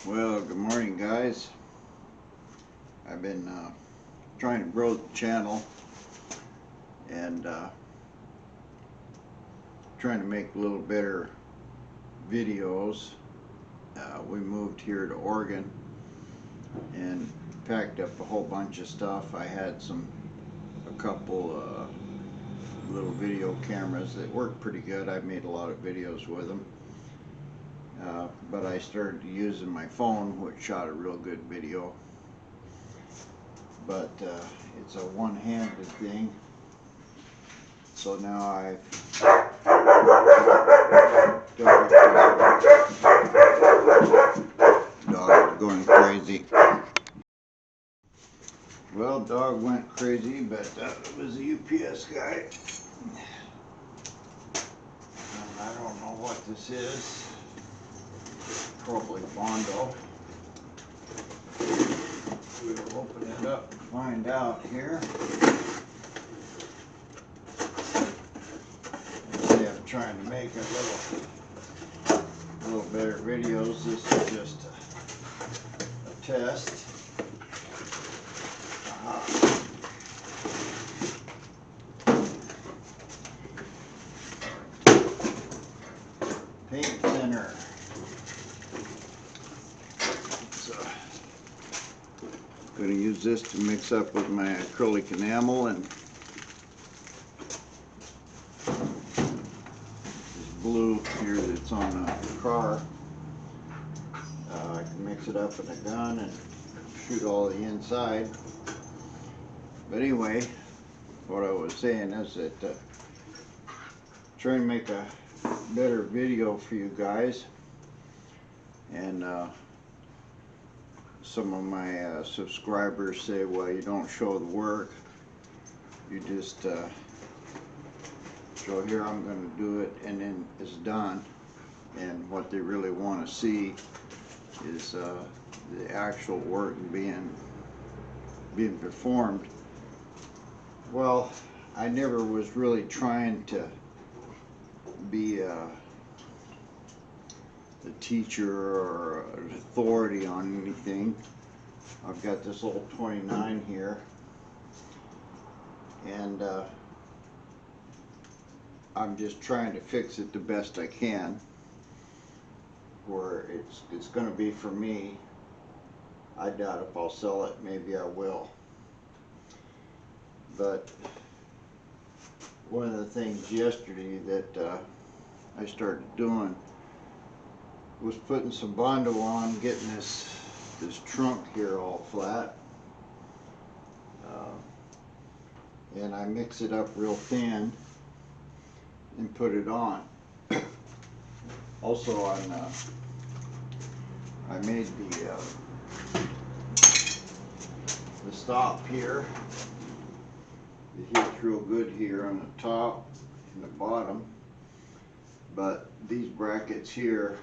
Well, good morning, guys. I've been trying to grow the channel and trying to make a little better videos. We moved here to Oregon and packed up a whole bunch of stuff. I had a couple little video cameras that worked pretty good. I've made a lot of videos with them. But I started using my phone, which shot a real good video. But it's a one-handed thing. So now dog is going crazy. Well, dog went crazy, but it was a UPS guy. And I don't know what this is. Probably Bondo. We'll open it up and find out here. See, I'm trying to make a little better videos. This is just a test. Paint thinner. I'm going to use this to mix up with my acrylic enamel, and this blue here that's on the car. I can mix it up in a gun and shoot all the inside. But anyway, what I was saying is that trying to make a better video for you guys, and some of my subscribers say, well, you don't show the work, you just show here I'm going to do it and then it's done. And what they really want to see is the actual work being performed. Well, I never was really trying to be a teacher or an authority on anything. I've got this old 29 here, and I'm just trying to fix it the best I can, where it's going to be for me. I doubt if I'll sell it. Maybe I will. But one of the things yesterday that I started doing was putting some Bondo on, getting this trunk here all flat, and I mix it up real thin and put it on. Also, I made the stop here. It hits real good here on the top and the bottom, but these brackets here,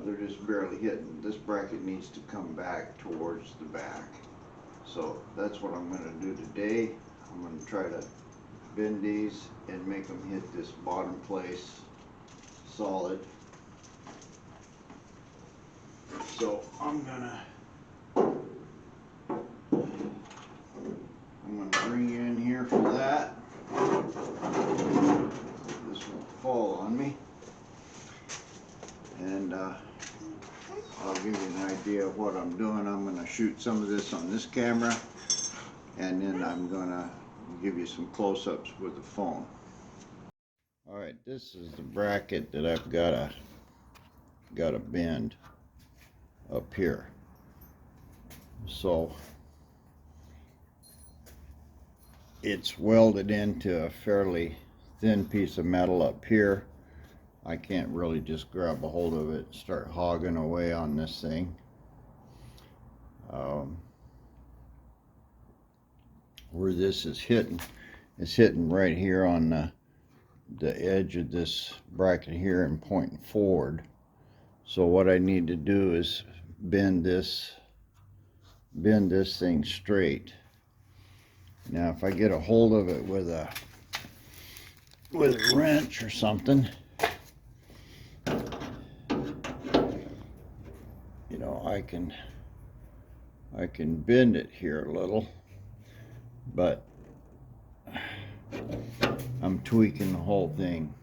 they're just barely hitting. This bracket needs to come back towards the back. So that's what I'm going to do today. I'm going to try to bend these and make them hit this bottom place solid. So I'm going to bring you in here for that. This won't fall on me. And I'll give you an idea of what I'm doing. I'm going to shoot some of this on this camera, and then I'm going to give you some close-ups with the phone. Alright, this is the bracket that I've got to bend up here. So it's welded into a fairly thin piece of metal up here. I can't really just grab a hold of it and start hogging away on this thing. Where this is hitting, it's hitting right here on the edge of this bracket here and pointing forward. So what I need to do is bend this thing straight. Now if I get a hold of it with a wrench or something, you know, I can bend it here a little, but I'm tweaking the whole thing.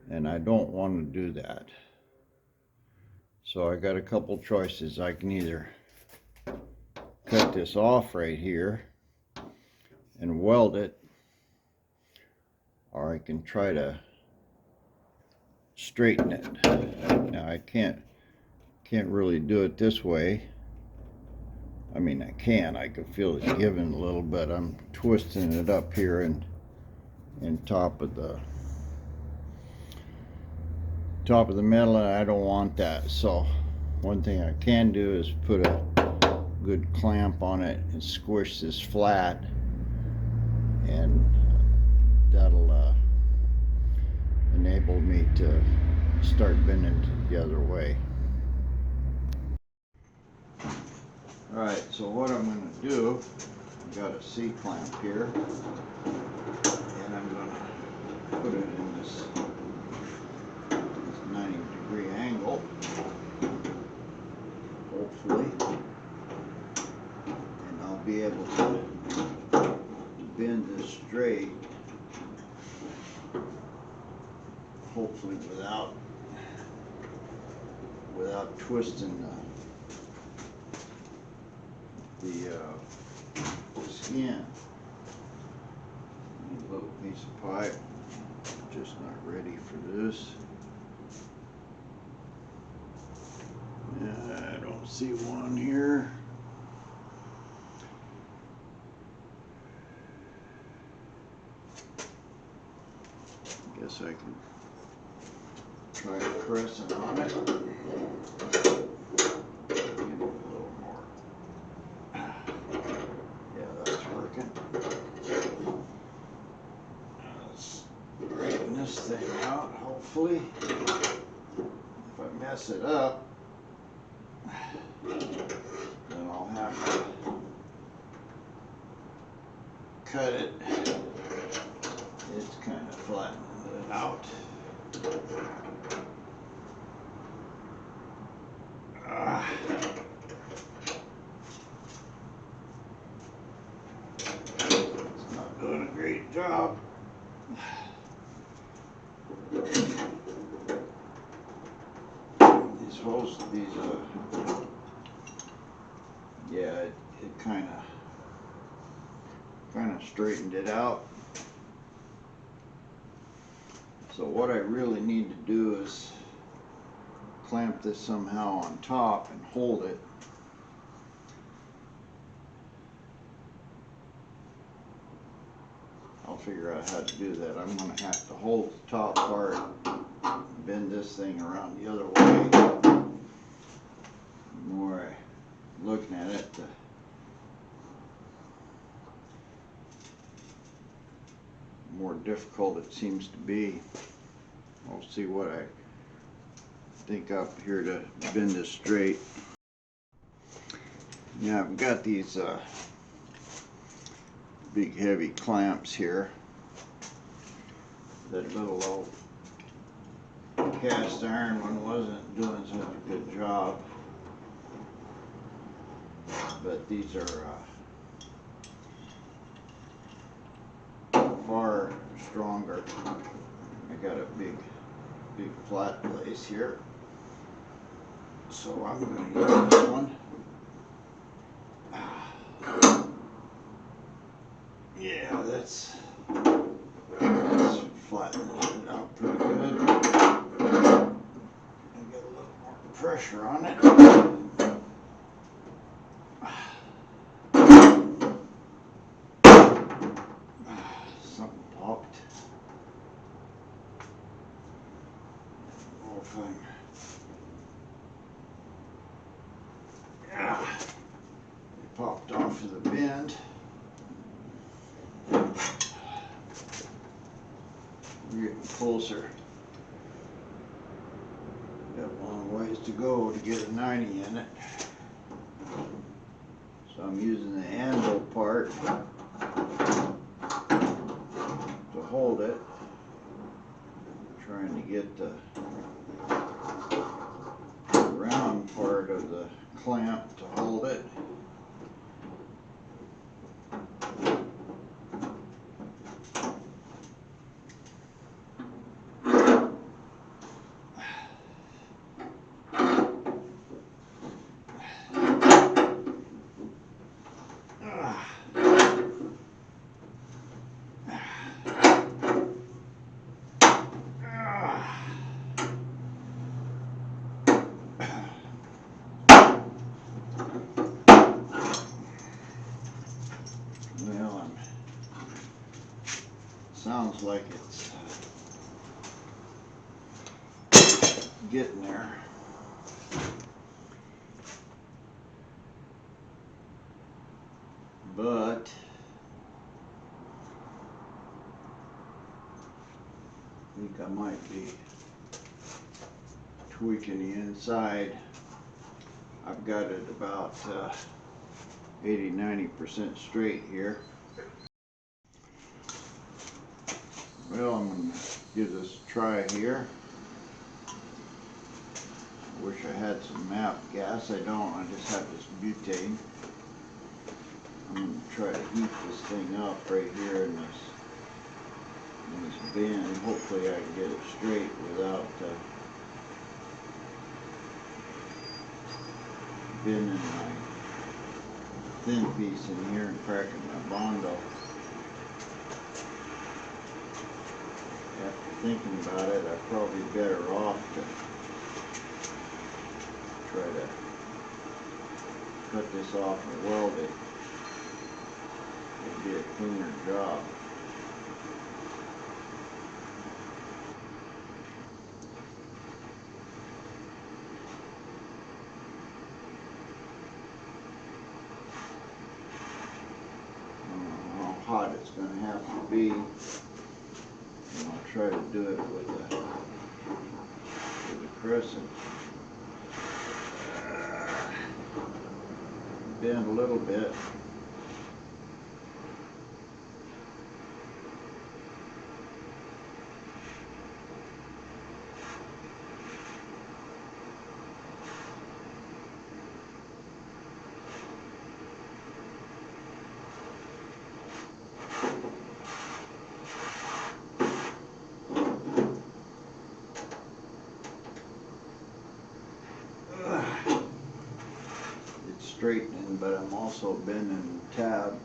And I don't want to do that. So I got a couple choices. I can either cut this off right here and weld it, or I can try to straighten it. Now I can't really do it this way. I mean, I can feel it giving a little bit. I'm twisting it up here and top of the metal, and I don't want that. So one thing I can do is put a good clamp on it and squish this flat, and that'll enable me to start bending it the other way. Alright, so what I'm going to do, I've got a C-clamp here, and I'm going to put it in this 90-degree angle, hopefully, and I'll be able to bend this straight, hopefully without twisting the skin. Need a little piece of pipe, just not ready for this. I don't see one here. Guess I can try pressing on it. This thing out, hopefully. If I mess it up, then I'll have to cut it. It's kind of flattened it out. It's not doing a great job. Yeah, it kind of straightened it out. So what I really need to do is clamp this somehow on top and hold it. I'll figure out how to do that. I'm going to have to hold the top part, bend this thing around the other way. The more I'm looking at it, the more difficult it seems to be. I'll see what I think up here to bend this straight. Now I've got these big heavy clamps here. That little old cast iron one wasn't doing such a good job, but these are far stronger. I got a big flat place here, so I'm going to use this one. Yeah, that's flattening it out pretty good. I get a little more pressure on it. Something popped. Yeah, it popped off of the bend. We're getting closer. Got a long ways to go to get a 90 in it. So I'm using the anvil part to hold it. Trying to get the clamp to hold it. Well, sounds like it's getting there. But I think I might be tweaking the inside. I've got it about 80–90% straight here. Well, I'm going to give this a try here. I wish I had some MAP gas. I don't. I just have this butane. I'm going to try to heat this thing up right here in this bend. Hopefully I can get it straight without bending my thin piece in here and cracking my bondo. After thinking about it, I'm probably better off to try to cut this off and weld it. It'll be a cleaner job. I don't know how hot it's going to have to be. And I'll try to do it with a crescent. Bend a little bit. It's straightening, but I'm also bending the tab.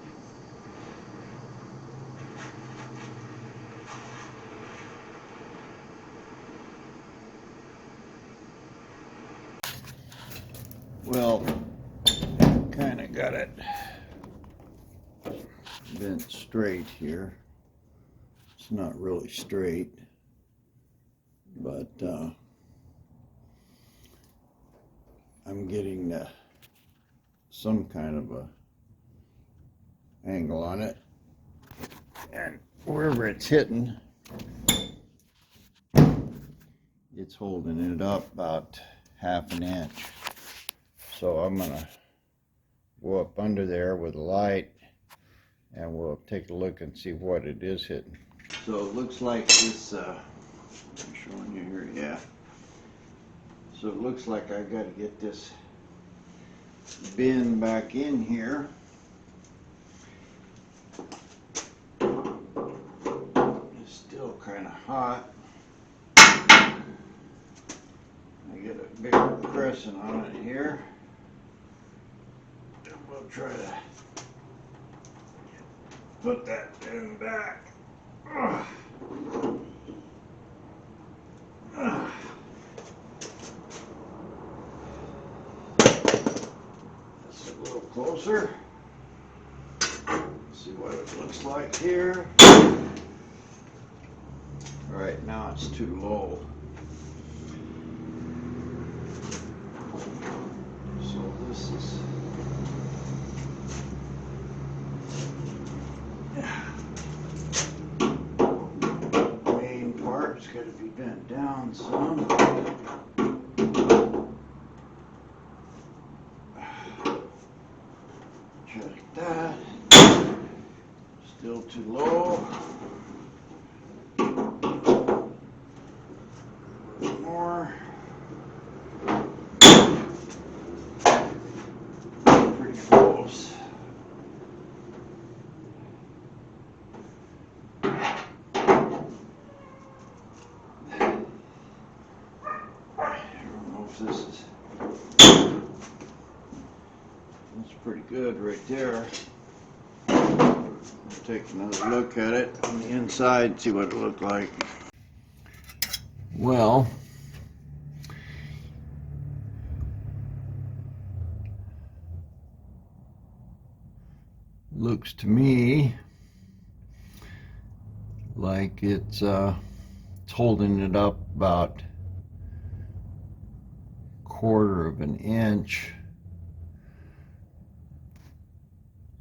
Well, kind of got it bent straight here. It's not really straight, but I'm getting some kind of a angle on it, and wherever it's hitting, it's holding it up about ½ an inch. So I'm gonna go up under there with a light and we'll take a look and see what it is hitting. So it looks like this, I'm showing you here, yeah. So it looks like I gotta get this bin back in here. It's still kind of hot. I get a bigger crescent on it here. And we'll try to put that bin back. That's a little closer. See what it looks like here. All right, now it's too low. So this is main part's got to be bent down some. Check that. Still too low. A little more. that's pretty good right there. Take another look at it on the inside, see what it looked like. Well, looks to me like it's holding it up about 1/4 of an inch.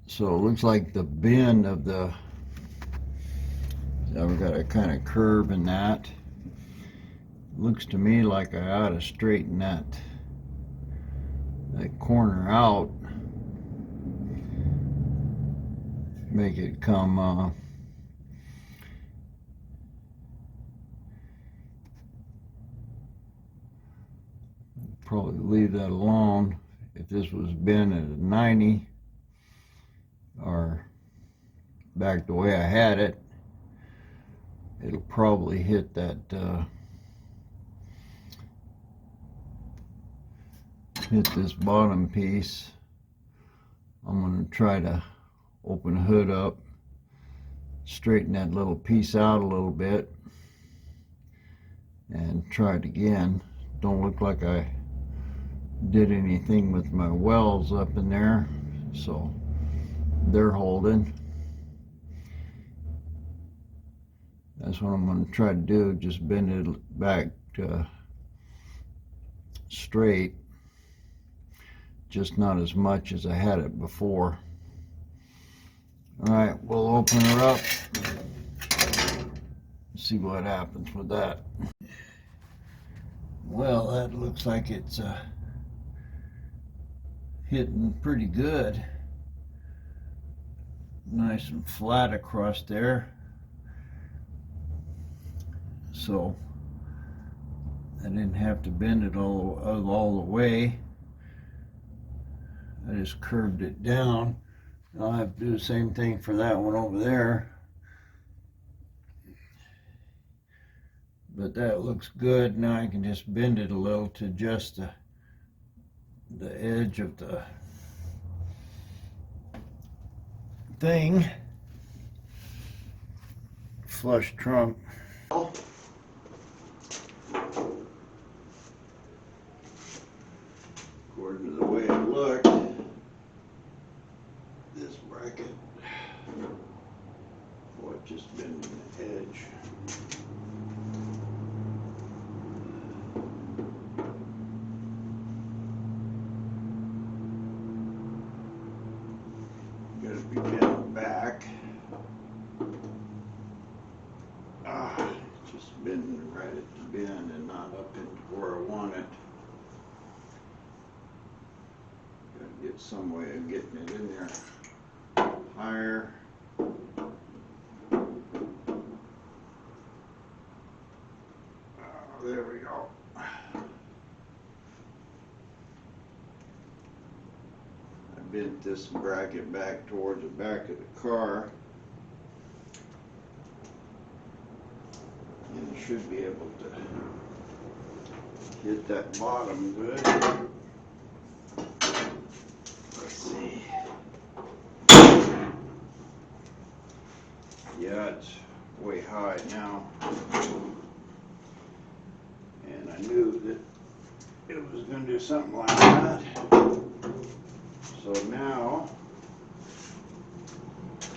So it looks like the bend of the, I've got a kind of curve in that. Looks to me like I ought to straighten that corner out, make it come probably leave that alone. If this was bent at a 90 or back the way I had it, it'll probably hit that hit this bottom piece. I'm going to try to open the hood up, straighten that little piece out a little bit, and try it again. Don't look like I did anything with my wells up in there, so they're holding. That's what I'm going to try to do, just bend it back straight, just not as much as I had it before. Alright, we'll open her up, see what happens with that. Well, that looks like it's hitting pretty good. Nice and flat across there. So I didn't have to bend it all the way. I just curved it down. I'll have to do the same thing for that one over there. But that looks good. Now I can just bend it a little to adjust the edge of the thing. Flush trunk. According to the way it looked, this bracket, it just bending the edge. Got to be bent back. Just bending right at the bend and not up into where I want it. Got to get some way of getting it in there higher. There we go. I bent this bracket back towards the back of the car, and it should be able to hit that bottom good. Let's see. Yeah, it's way high now. And I knew that it was going to do something like that. So now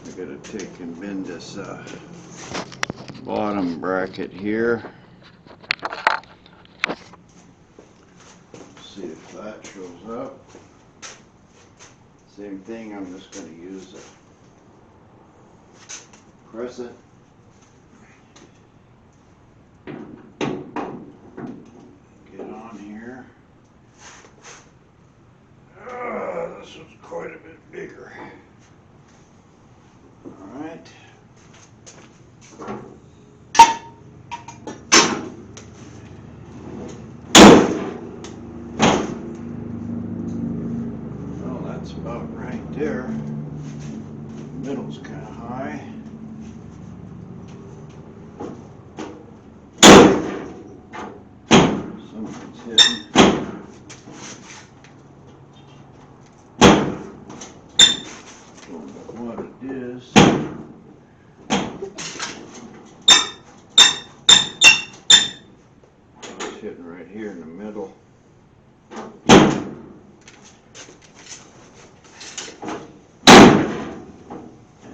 I got to take and bend this bottom bracket here. See if that shows up. Same thing, I'm just going to use a crescent. Get on here. This was quite a bit bigger. Alright. Well, that's about right there. The middle's kind of high. Something's hitting. right here in the middle. And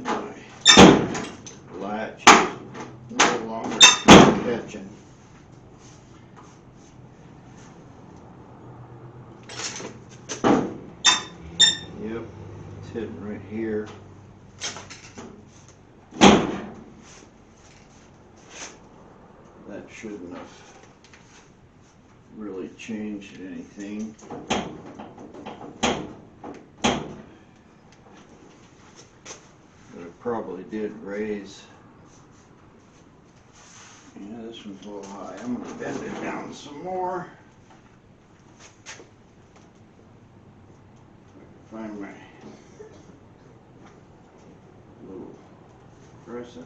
my latch is no longer catching. Yep, it's hitting right here. That shouldn't have really changed anything. But it probably did raise. Yeah, this one's a little high. I'm going to bend it down some more. Find my little crescent.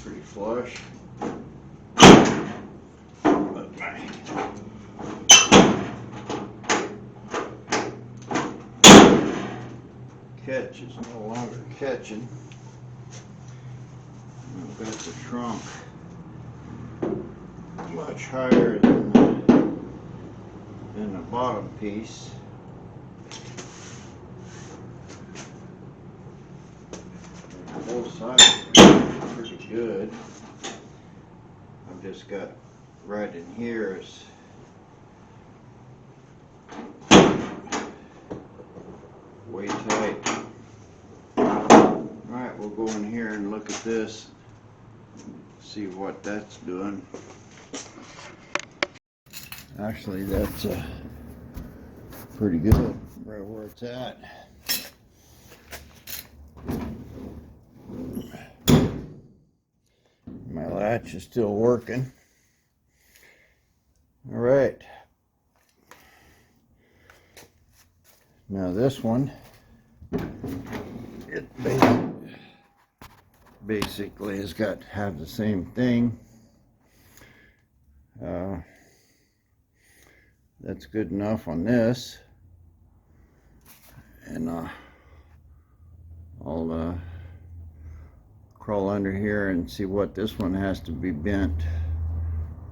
Pretty flush. But my catch is no longer catching. I've got the trunk much higher than the bottom piece. Both sides are pretty good. I've just got right in here is way tight. Alright, we'll go in here and look at this, see what that's doing. Actually, that's pretty good right where it's at. My latch is still working. All right. Now this one, it basically has got to have the same thing. That's good enough on this. And I'll crawl under here and see what this one has to be bent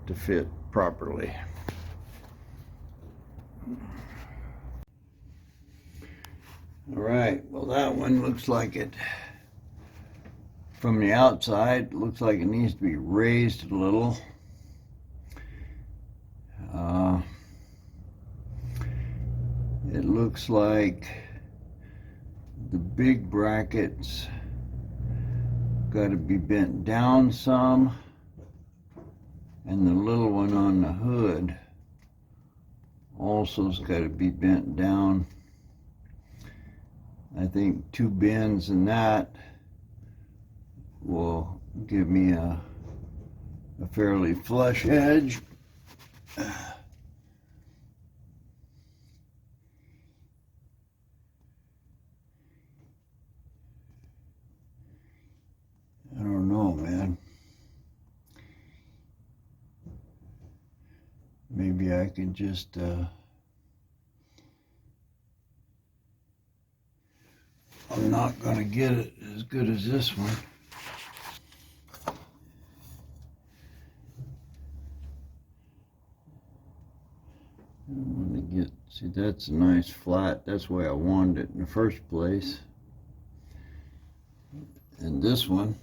to fit properly. All right, well that one looks like it, from the outside, looks like it needs to be raised a little. It looks like the big brackets got to be bent down some, and the little one on the hood also's got to be bent down. I think 2 bends in that will give me a fairly flush edge. I don't know, man. Maybe I can just I'm not gonna get it as good as this one. I want to get, see, that's a nice flat. That's the way I wanted it in the first place. And this one,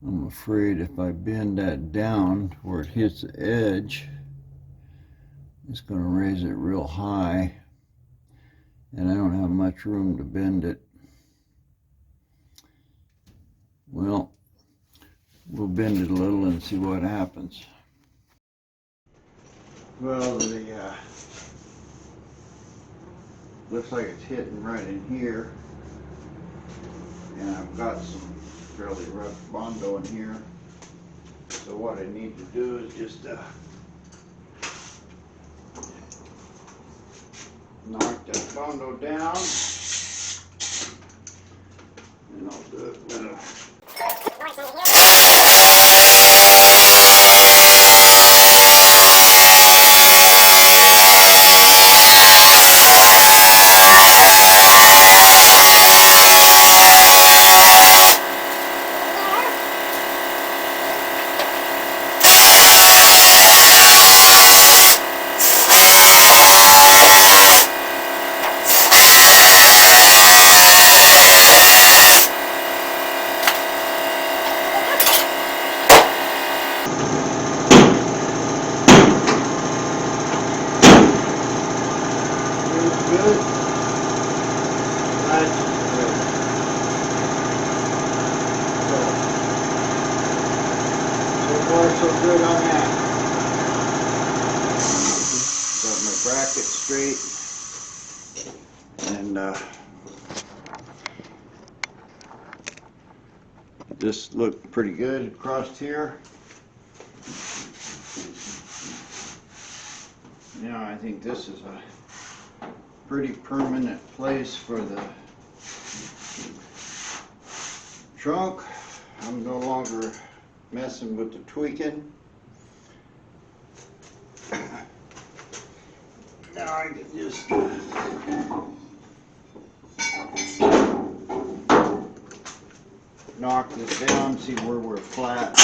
I'm afraid if I bend that down where it hits the edge, it's going to raise it real high, and I don't have much room to bend it. Well, we'll bend it a little and see what happens. Well, the looks like it's hitting right in here, and I've got some fairly rough Bondo in here. So what I need to do is just knock that Bondo down. side. Good. So far so good on that. Got my bracket straight, and this looked pretty good across here. Now I think this is a pretty permanent place for the trunk. I'm no longer messing with the tweaking. Now I can just knock this down, see where we're flat.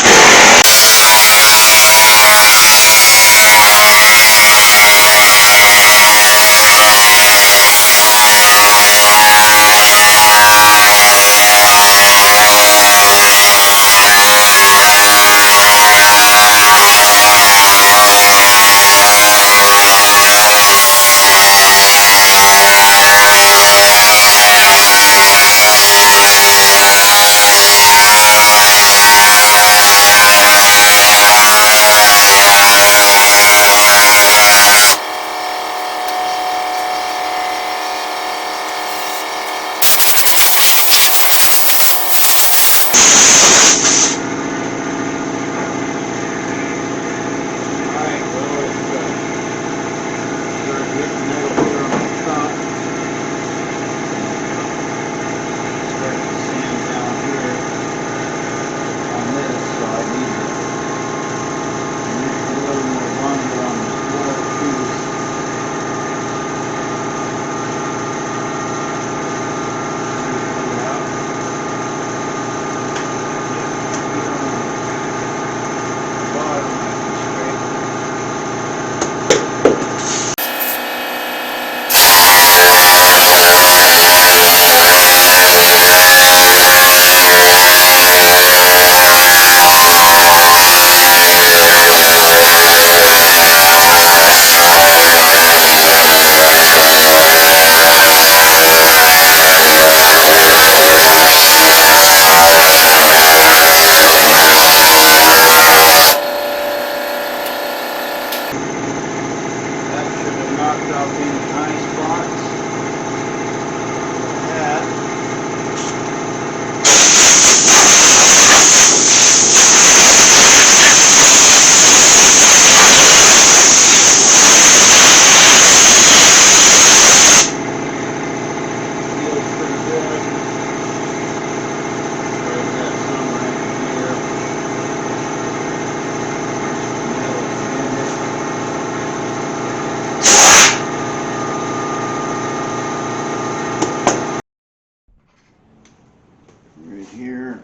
Here.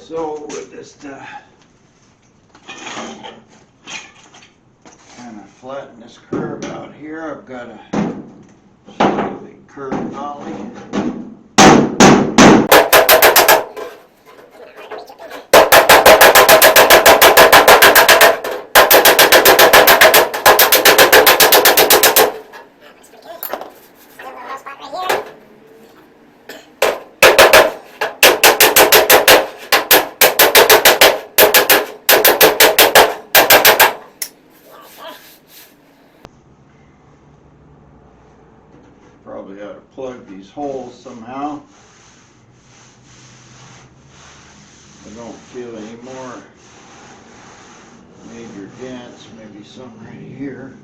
So with this kind of flatten this curve out here, I've got a slightly curved dolly. Probably ought to plug these holes somehow. I don't feel any more major dents, maybe some right here.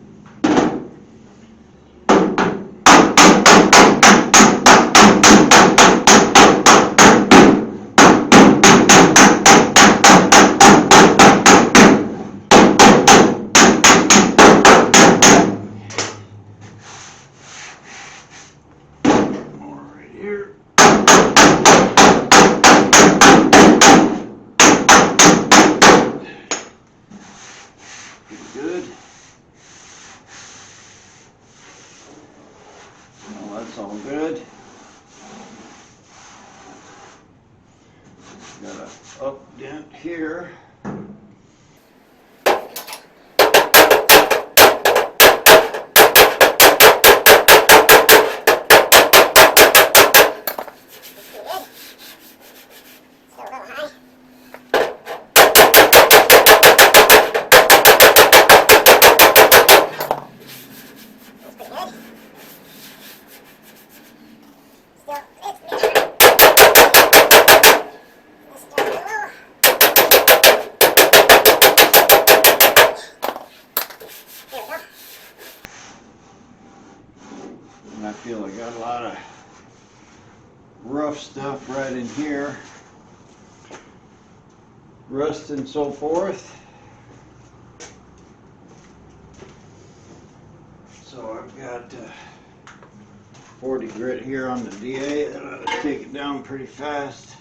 Good. Well, that's all good. Got a up dent here. got a lot of rough stuff right in here, rust and so forth. So I've got 40 grit here on the DA. That ought to take it down pretty fast.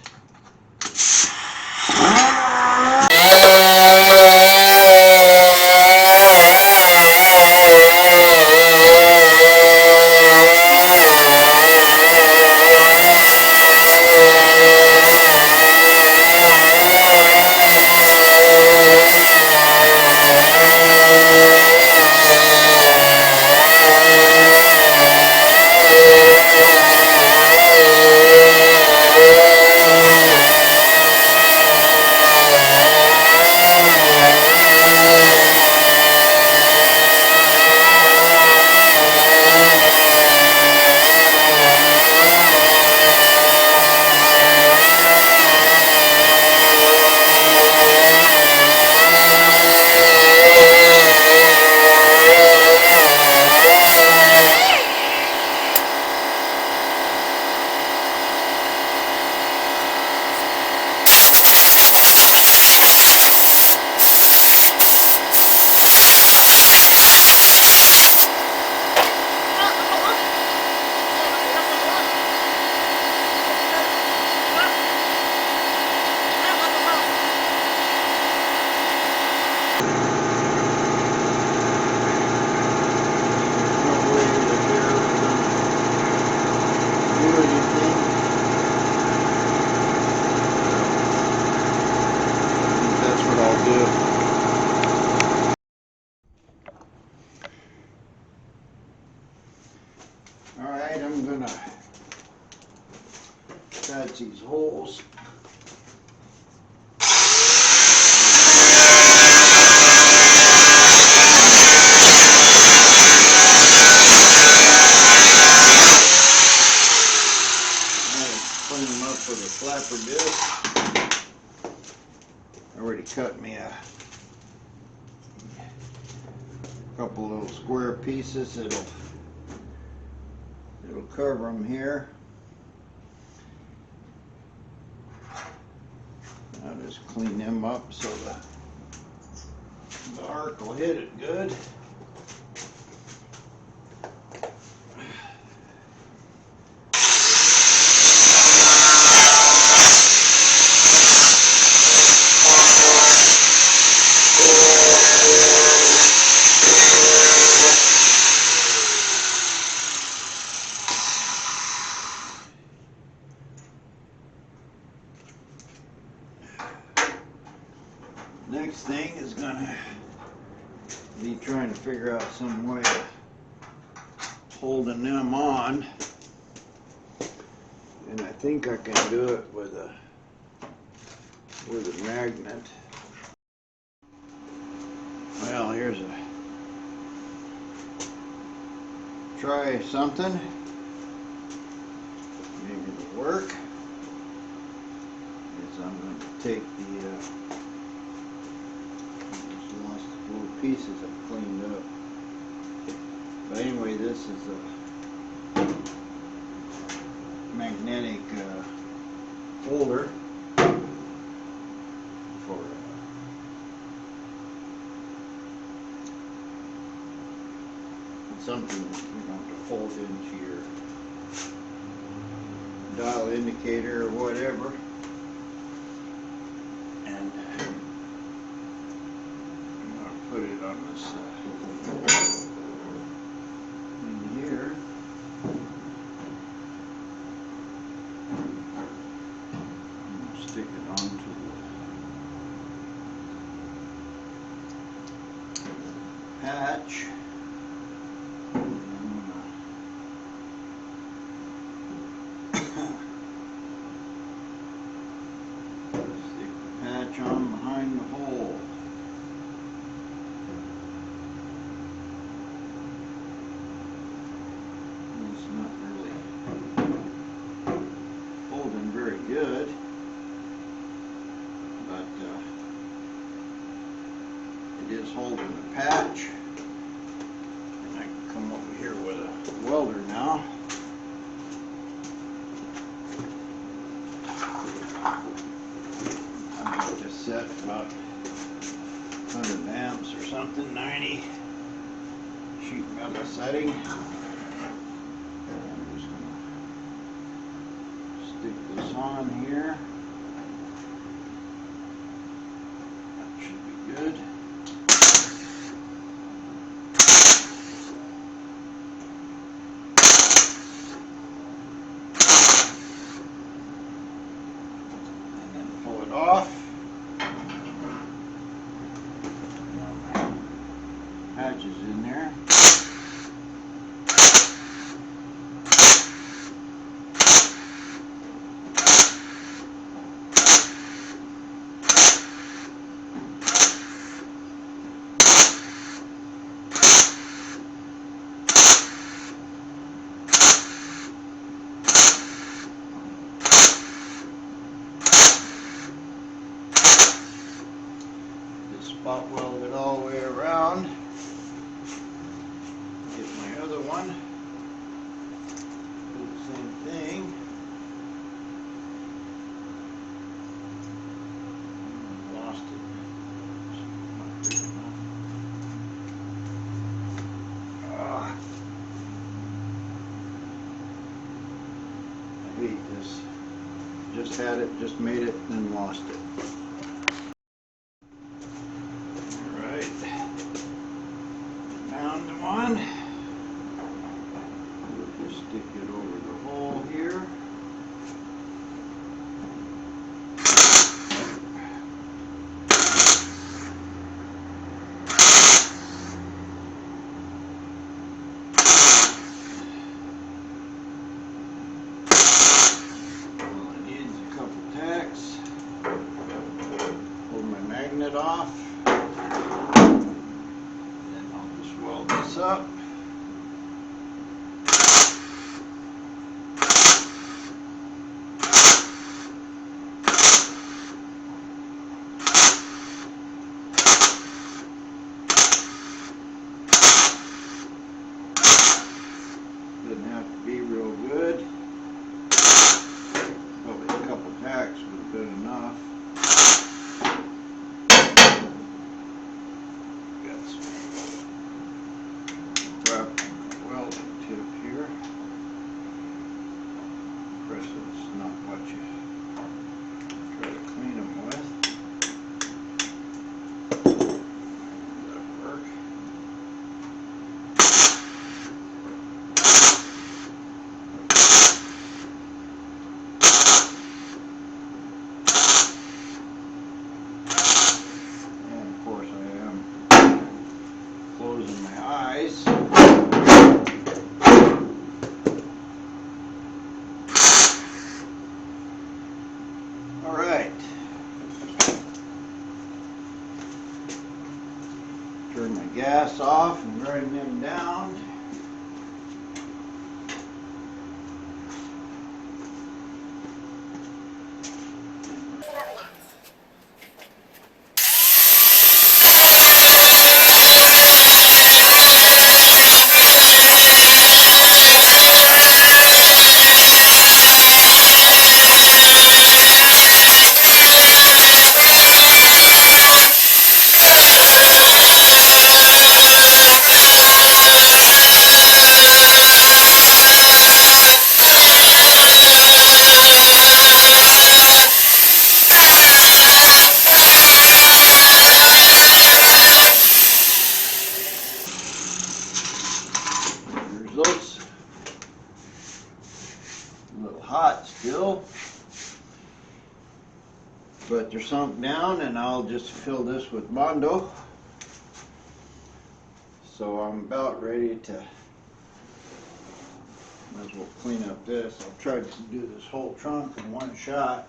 Alright, I'm gonna patch these holes. Clean them up with a flapper disc. I already cut me a couple little square pieces. It'll cover them here. I'll just clean them up so the arc will hit it good. Next thing is gonna be trying to figure out some way of holding them on, and I think I can do it with a magnet. Well, here's a try something. Maybe it'll work. Is I'm going to take the lost little pieces I've cleaned up. But anyway, this is a magnetic holder for something you know to fold into your dial indicator or whatever. And put it on this in here. And stick it onto the patch. Stick the patch on behind the hole. Very good, but it is holding the patch, and I can come over here with a welder now the 90 sheet metal setting. I'm just gonna stick this on here. That should be good. And then pull it off. Hatches in there. Spot weld it all the way around. Get my other one. Do the same thing. Lost it. Not big enough. Ah. I hate this. Just had it, just made it, then lost it. Found one. We'll just stick it over the hole here. Well, it needs a couple tacks. Pull my magnet off. Weld this up. Doesn't have to be real good. Probably a couple tacks would have been enough. Got some wrap welding tip here. Of course, it's not what you try to clean them with. That'll work. And of course, I am closing my eyes. All right. Turn my gas off and grind them down. Those a little hot still, but they're sunk down, and I'll just fill this with Mondo. So I'm about ready to, might as well clean up this. I'll try to do this whole trunk in one shot.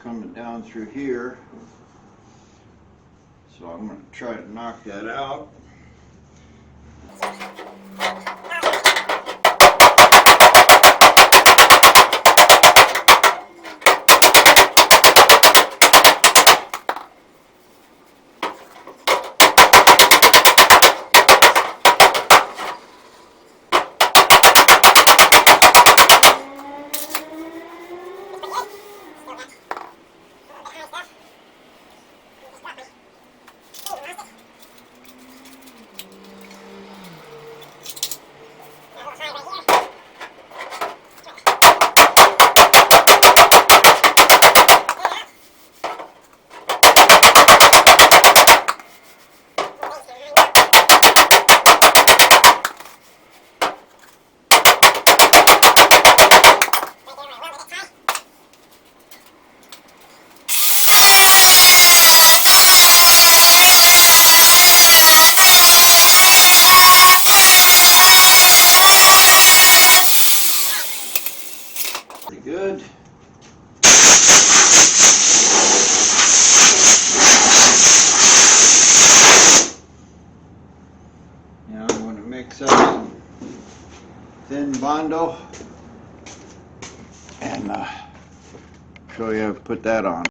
coming down through here. So I'm going to try to knock that out. Pretty good. Now I'm going to mix up some thin Bondo and show you how to put that on.